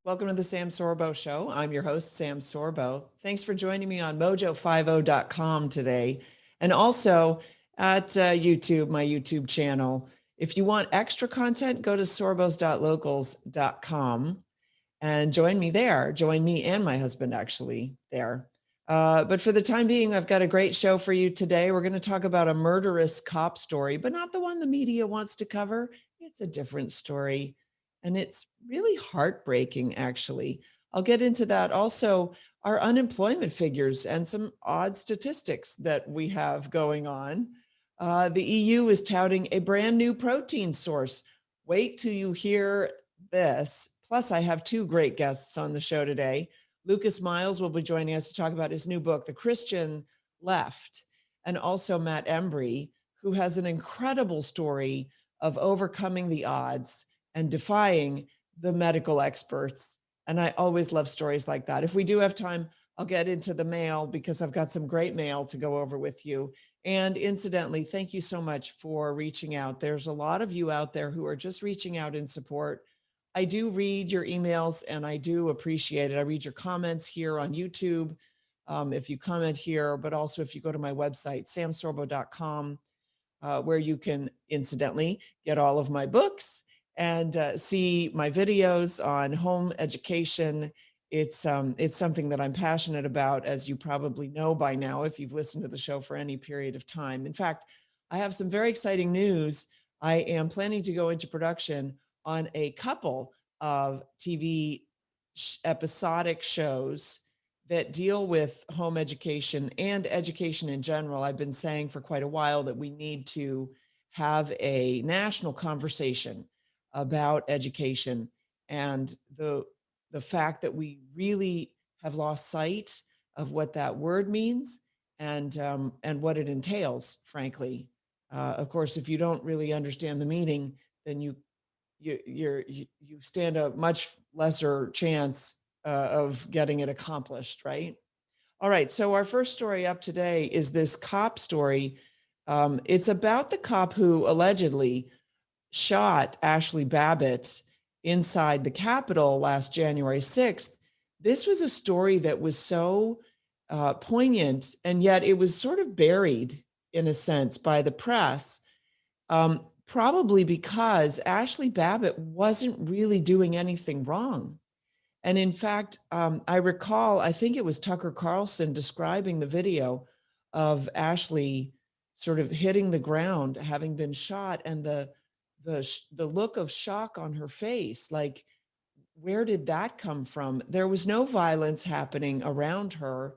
Welcome to the Sam Sorbo Show. I'm your host, Sam Sorbo. Thanks for joining me on mojo50.com today, and also at YouTube, my YouTube channel. If you want extra content, go to sorbos.locals.com and join me there. Join me and my husband actually there. But for the time being, I've got a great show for you today. We're going to talk about a murderous cop story, but not the one the media wants to cover. It's a different story. And it's really heartbreaking, actually. I'll get into that. Also, our unemployment figures and some odd statistics that we have going on. The EU is touting a brand new protein source. Wait till you hear this. Plus, I have two great guests on the show today. Lucas Miles will be joining us to talk about his new book, The Christian Left, and also Matt Embry, who has an incredible story of overcoming the odds and defying the medical experts. And I always love stories like that. If we do have time, I'll get into the mail because I've got some great mail to go over with you. And incidentally, thank you so much for reaching out. There's a lot of you out there who are just reaching out in support. I do read your emails and I do appreciate it. I read your comments here on YouTube. If you comment here, but also if you go to my website, samsorbo.com, where you can incidentally get all of my books and see my videos on home education. It's something that I'm passionate about, as you probably know by now, if you've listened to the show for any period of time. In fact, I have some very exciting news. I am planning to go into production on a couple of TV episodic shows that deal with home education and education in general. I've been saying for quite a while that we need to have a national conversation about education and the fact that we really have lost sight of what that word means and what it entails, frankly. Of course, if you don't really understand the meaning, then you stand a much lesser chance of getting it accomplished, right? All right, so our first story up today is this cop story. It's about the cop who allegedly shot Ashli Babbitt inside the Capitol last January 6th. This was a story that was so poignant, and yet it was sort of buried in a sense by the press, probably because Ashli Babbitt wasn't really doing anything wrong. And in fact, I recall, I think it was Tucker Carlson describing the video of Ashli sort of hitting the ground, having been shot, and the look of shock on her face, like, where did that come from? There was no violence happening around her.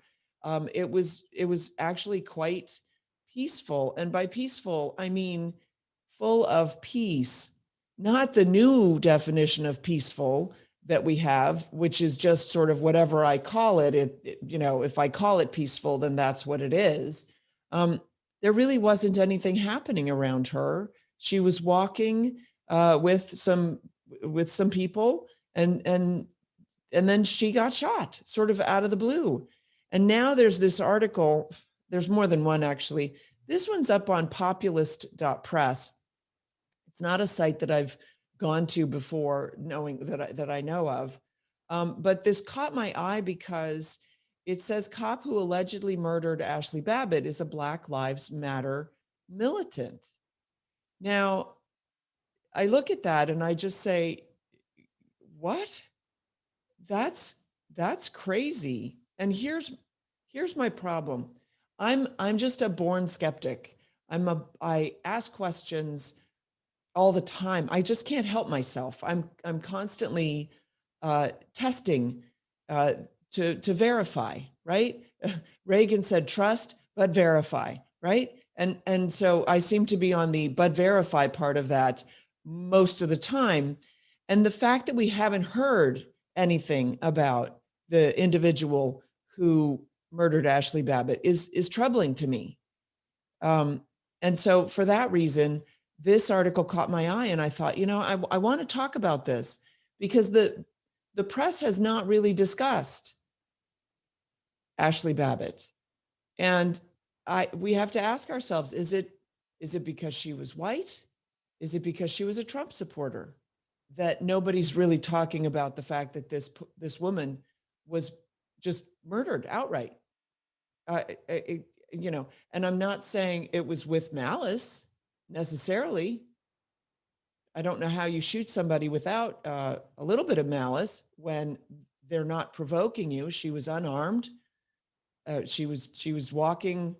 It was actually quite peaceful, and by peaceful, I mean full of peace, not the new definition of peaceful that we have, which is just sort of whatever I call it. If I call it peaceful, then that's what it is. There really wasn't anything happening around her. She was walking with some people, and then she got shot, sort of out of the blue. And now there's this article. There's more than one, actually. This one's up on populist.press. It's not a site that I've gone to before, knowing that I know of. But this caught my eye because it says cop who allegedly murdered Ashli Babbitt is a Black Lives Matter militant. Now, I look at that and I just say, what? That's crazy. And here's my problem. I'm just a born skeptic. I ask questions all the time. I just can't help myself. I'm constantly testing to verify, right? Reagan said trust but verify, right? And so I seem to be on the but verify part of that most of the time. And the fact that we haven't heard anything about the individual who murdered Ashli Babbitt is troubling to me. And so for that reason, this article caught my eye, and I thought, I want to talk about this because the press has not really discussed Ashli Babbitt. And we have to ask ourselves, is it because she was white? Is it because she was a Trump supporter? that nobody's really talking about the fact that this woman was just murdered outright. You know, and I'm not saying it was with malice necessarily. I don't know how you shoot somebody without a little bit of malice when they're not provoking you. She was unarmed. She was walking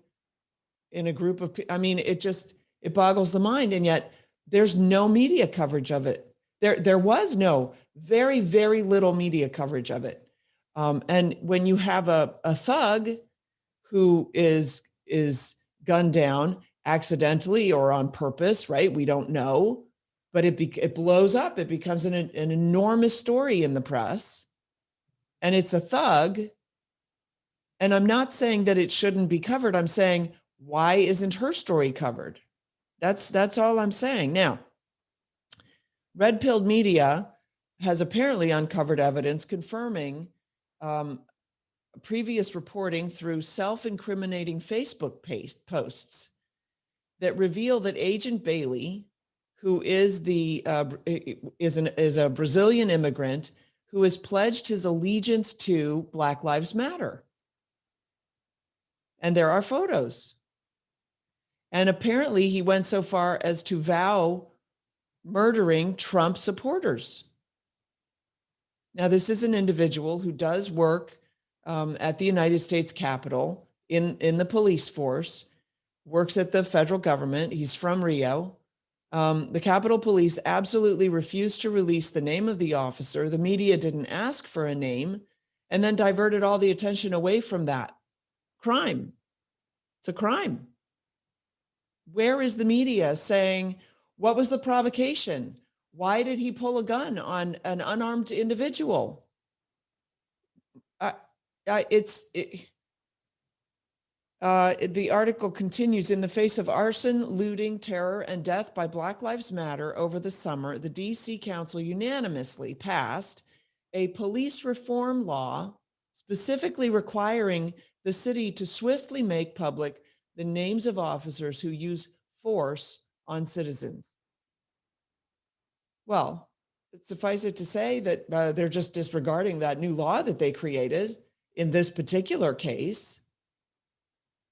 in a group of. I mean, it boggles the mind, and yet there's no media coverage of it. There was no very little media coverage of it. And when you have a thug who is gunned down accidentally or on purpose, right? We don't know, but it blows up. It becomes an enormous story in the press, and it's a thug. And I'm not saying that it shouldn't be covered. I'm saying, why isn't her story covered? That's all I'm saying. Now, Red Pilled Media has apparently uncovered evidence confirming previous reporting through self-incriminating Facebook posts that reveal that Agent Bailey, who is is a Brazilian immigrant who has pledged his allegiance to Black Lives Matter. And there are photos. And apparently he went so far as to vow murdering Trump supporters. Now, this is an individual who does work at the United States Capitol in the police force, works at the federal government. He's from Rio. The Capitol Police absolutely refused to release the name of the officer. The media didn't ask for a name and then diverted all the attention away from that crime. It's a crime. Where is the media saying, what was the provocation? Why did he pull a gun on an unarmed individual? The article continues. In the face of arson, looting, terror, and death by Black Lives Matter over the summer, the DC Council unanimously passed a police reform law specifically requiring the city to swiftly make public the names of officers who use force on citizens. Well, suffice it to say that they're just disregarding that new law that they created in this particular case.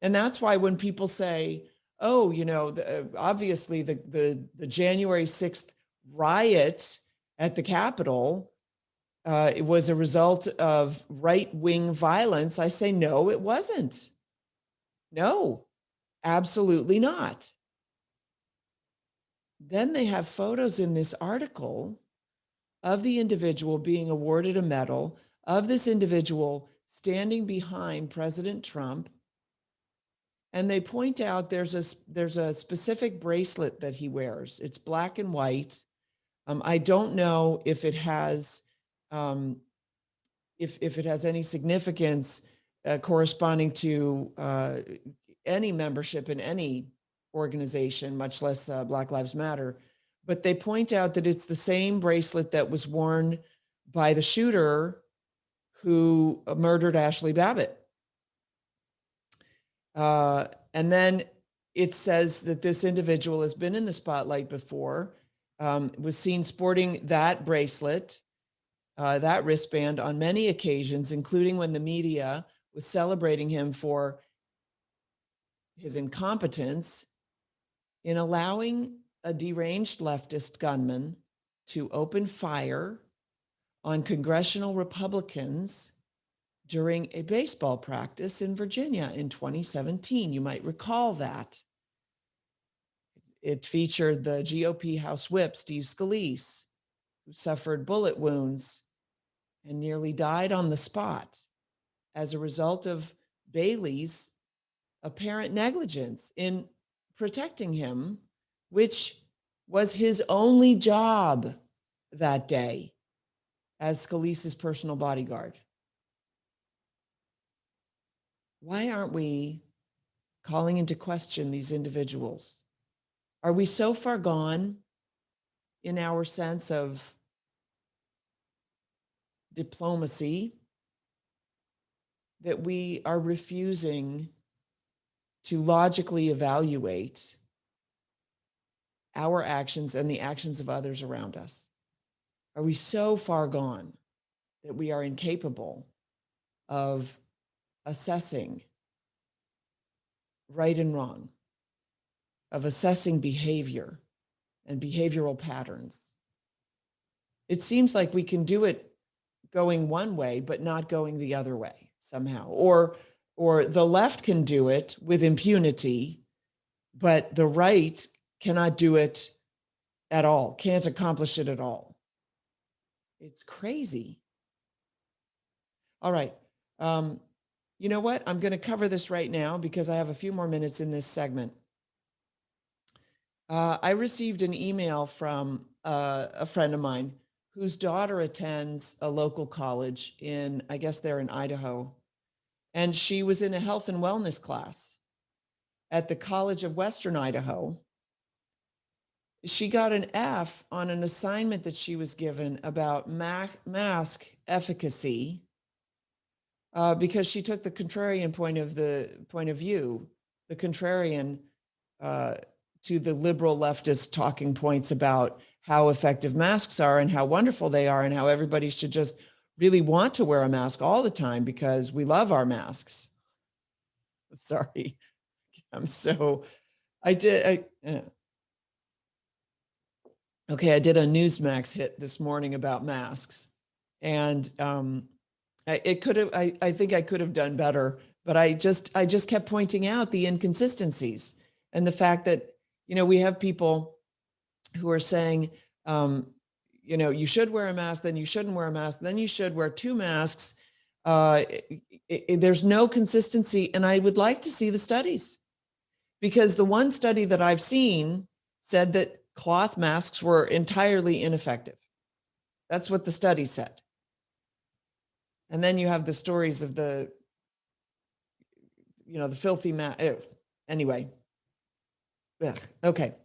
And that's why when people say, oh, you know, obviously the January 6th riot at the Capitol, it was a result of right-wing violence, I say, no, it wasn't. No, absolutely not. Then they have photos in this article of the individual being awarded a medal, of this individual standing behind President Trump. And they point out there's a specific bracelet that he wears. It's black and white. I don't know if it has if it has any significance corresponding to any membership in any organization, much less Black Lives Matter. But they point out that it's the same bracelet that was worn by the shooter who murdered Ashli Babbitt. And then it says that this individual has been in the spotlight before, was seen sporting that bracelet, that wristband on many occasions, including when the media was celebrating him for his incompetence in allowing a deranged leftist gunman to open fire on congressional Republicans during a baseball practice in Virginia in 2017. You might recall that. It featured the GOP House Whip, Steve Scalise, who suffered bullet wounds and nearly died on the spot as a result of Bailey's apparent negligence in protecting him, which was his only job that day as Scalise's personal bodyguard. Why aren't we calling into question these individuals? Are we so far gone in our sense of diplomacy that we are refusing to logically evaluate our actions and the actions of others around us? Are we so far gone that we are incapable of assessing right and wrong, of assessing behavior and behavioral patterns? It seems like we can do it going one way, but not going the other way somehow. Or the left can do it with impunity, but the right cannot do it at all, can't accomplish it at all. It's crazy. All right. You know what? I'm going to cover this right now because I have a few more minutes in this segment. I received an email from a friend of mine whose daughter attends a local college in, I guess they're in Idaho. And she was in a health and wellness class at the College of Western Idaho. She got an F on an assignment that she was given about mask efficacy because she took the contrarian point of view, the contrarian to the liberal leftist talking points about how effective masks are and how wonderful they are and how everybody should just really want to wear a mask all the time because we love our masks. Sorry, I did I did a Newsmax hit this morning about masks, and I think I could have done better, but I just kept pointing out the inconsistencies and the fact that, we have people who are saying, you should wear a mask, then you shouldn't wear a mask, then you should wear two masks. There's no consistency, and I would like to see the studies, because the one study that I've seen said that cloth masks were entirely ineffective. That's what the study said. And then you have the stories of the filthy mask. Anyway, ugh, okay.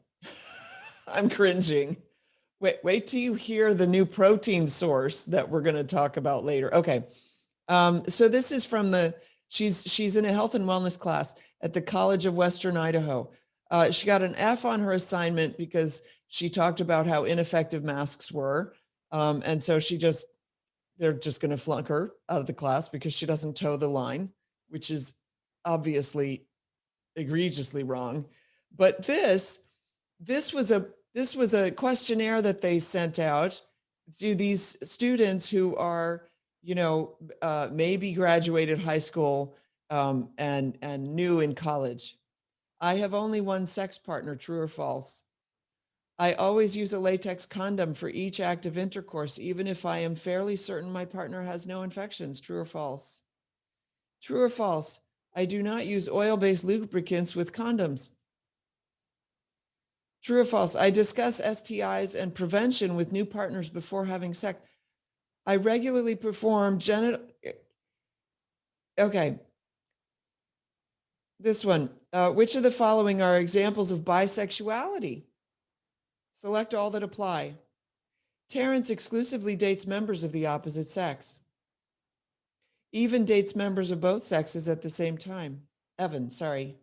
I'm cringing. Wait till you hear the new protein source that we're going to talk about later. Okay. So this is from she's in a health and wellness class at the College of Western Idaho. She got an F on her assignment because she talked about how ineffective masks were. And so they're just going to flunk her out of the class because she doesn't toe the line, which is obviously egregiously wrong. But this was a questionnaire that they sent out to these students who are, maybe graduated high school and new in college. I have only one sex partner, true or false? I always use a latex condom for each act of intercourse, even if I am fairly certain my partner has no infections, true or false? True or false? I do not use oil-based lubricants with condoms. True or false? I discuss STIs and prevention with new partners before having sex. I regularly perform Okay. This one. Which of the following are examples of bisexuality? Select all that apply. Terrence exclusively dates members of the opposite sex. Even dates members of both sexes at the same time. Evan, sorry.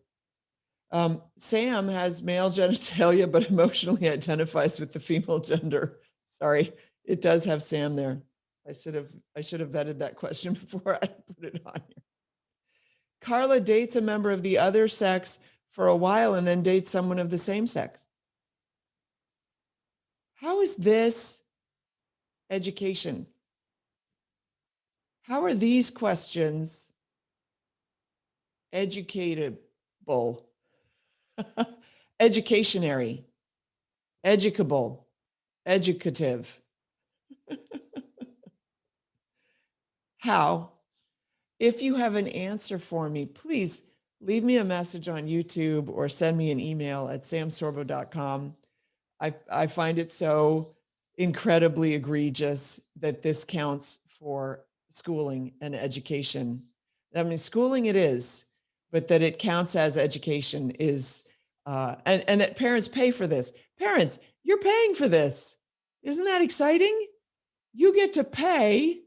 Sam has male genitalia, but emotionally identifies with the female gender. Sorry, it does have Sam there. I should have vetted that question before I put it on here. Carla dates a member of the other sex for a while and then dates someone of the same sex. How is this education? How are these questions educatable? Educationary, educable, educative. How? If you have an answer for me, please leave me a message on YouTube or send me an email at samsorbo.com. I find it so incredibly egregious that this counts for schooling and education. I mean, schooling it is, but that it counts as education is, and that parents pay for this. Parents, you're paying for this. Isn't that exciting? You get to pay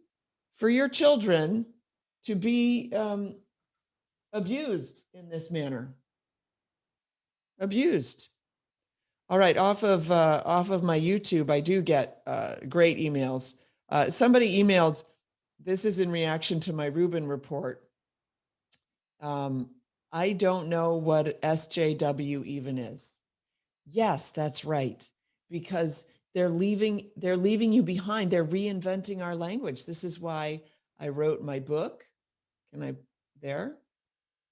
for your children to be abused in this manner. Abused. All right, off of my YouTube, I do get great emails. Somebody emailed, this is in reaction to my Rubin report. I don't know what SJW even is. Yes, that's right. Because they're leaving you behind. They're reinventing our language. This is why I wrote my book. There?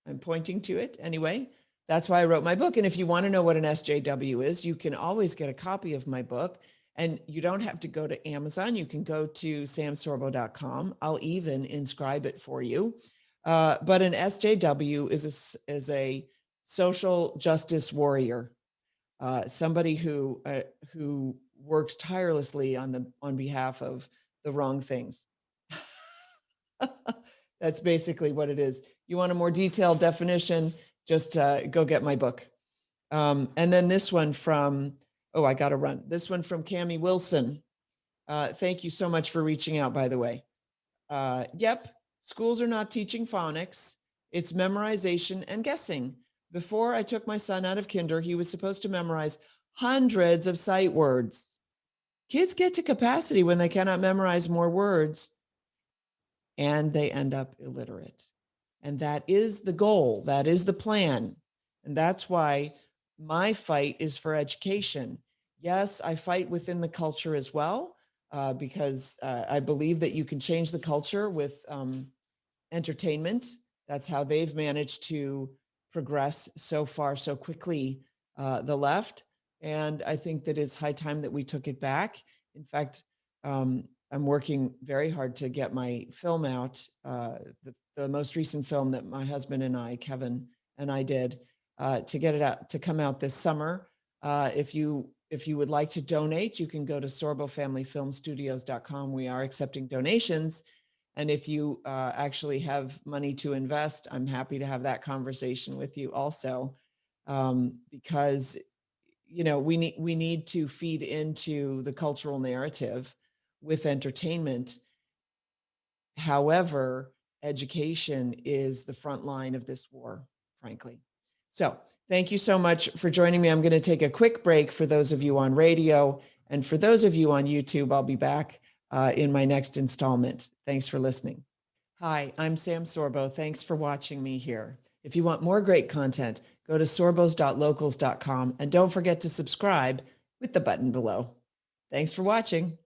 I'm pointing to it anyway. That's why I wrote my book. And if you want to know what an SJW is, you can always get a copy of my book. And you don't have to go to Amazon. You can go to samsorbo.com. I'll even inscribe it for you. But an SJW is a social justice warrior, somebody who works tirelessly on behalf of the wrong things. That's basically what it is. You want a more detailed definition, just go get my book. And then this one from, oh, I got to run. This one from Cammie Wilson. Thank you so much for reaching out, by the way. Yep, schools are not teaching phonics. It's memorization and guessing. Before I took my son out of kinder, he was supposed to memorize hundreds of sight words. Kids get to capacity when they cannot memorize more words, and they end up illiterate. And that is the goal. That is the plan. And that's why my fight is for education. Yes, I fight within the culture as well, because I believe that you can change the culture with entertainment. That's how they've managed to progress so far, so quickly, the left. And I think that it's high time that we took it back. In fact, I'm working very hard to get my film out, the most recent film that my husband and I, Kevin and I did, to get it out, to come out this summer. If you would like to donate, you can go to sorbofamilyfilmstudios.com. We are accepting donations. And if you actually have money to invest, I'm happy to have that conversation with you also, because we need to feed into the cultural narrative with entertainment. However, education is the front line of this war, frankly. So thank you so much for joining me. I'm going to take a quick break for those of you on radio, and for those of you on YouTube, I'll be back in my next installment. Thanks for listening. Hi, I'm Sam Sorbo. Thanks for watching me here. If you want more great content, go to sorbos.locals.com, and don't forget to subscribe with the button below. Thanks for watching.